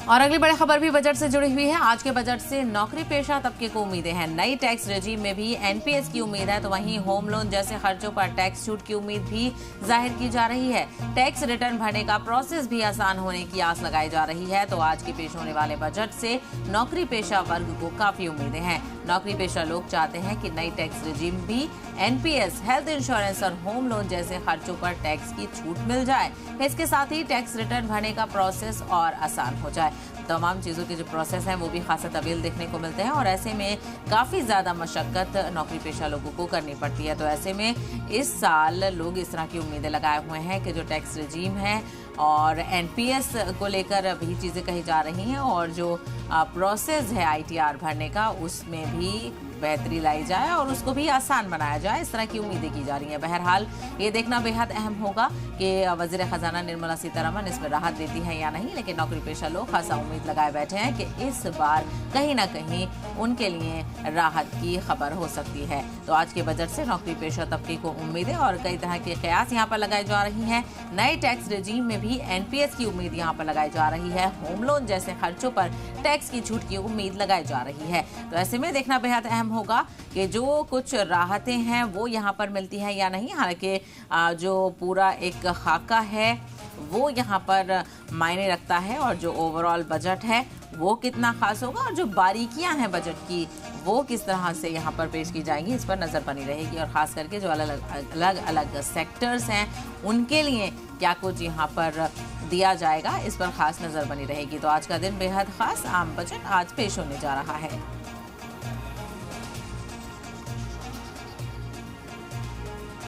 और अगली बड़ी खबर भी बजट से जुड़ी हुई है। आज के बजट से नौकरी पेशा तबके को उम्मीदें हैं। नई टैक्स रेजिम में भी एनपीएस की उम्मीद है, तो वहीं होम लोन जैसे खर्चों पर टैक्स छूट की उम्मीद भी जाहिर की जा रही है। टैक्स रिटर्न भरने का प्रोसेस भी आसान होने की आस लगाई जा रही है। तो आज के पेश होने वाले बजट से नौकरी पेशा वर्ग को काफी उम्मीदें हैं। नौकरी पेशा लोग चाहते हैं कि नई टैक्स रेजिम भी एनपीएस, हेल्थ इंश्योरेंस और होम लोन जैसे खर्चों पर टैक्स की छूट मिल जाए। इसके साथ ही टैक्स रिटर्न भरने का प्रोसेस और आसान हो जाए। तमाम चीज़ों के जो प्रोसेस हैं वो भी खासा तवील देखने को मिलते हैं और ऐसे में काफ़ी ज़्यादा मशक्क़त नौकरी पेशा लोगों को करनी पड़ती है। तो ऐसे में इस साल लोग इस तरह की उम्मीदें लगाए हुए हैं कि जो टैक्स रेजिम है और एनपीएस को लेकर भी चीज़ें कही जा रही हैं और जो प्रोसेस है आईटीआर भरने का उसमें भी बेहतरी लाई जाए और उसको भी आसान बनाया जाए, इस तरह की उम्मीदें की जा रही हैं। बहरहाल ये देखना बेहद अहम होगा कि वज़ीर ख़जाना निर्मला सीतारमण इसमें राहत देती हैं या नहीं, लेकिन नौकरी पेशा लोग खासा उम्मीद लगाए बैठे हैं कि इस बार कहीं ना कहीं उनके लिए राहत की खबर हो सकती है। तो आज के बजट से नौकरी पेशा तबके को उम्मीदें और कई तरह के कयास यहाँ पर लगाई जा रही हैं। नए टैक्स रेजिम में भी एनपीएस की उम्मीद यहाँ पर लगाई जा रही है। होम लोन जैसे खर्चों पर टैक्स की छूट की उम्मीद लगाई जा रही है। तो ऐसे में देखना बेहद अहम होगा कि जो कुछ राहतें हैं वो यहाँ पर मिलती हैं या नहीं। हालांकि जो पूरा एक खाका है वो यहाँ पर मायने रखता है और जो ओवरऑल बजट है वो कितना खास होगा और जो बारीकियां हैं बजट की वो किस तरह से यहाँ पर पेश की जाएंगी, इस पर नज़र बनी रहेगी। और ख़ास करके जो अलग अलग सेक्टर्स हैं उनके लिए क्या कुछ यहाँ पर दिया जाएगा, इस पर ख़ास नज़र बनी रहेगी। तो आज का दिन बेहद ख़ास आम बजट आज पेश होने जा रहा है।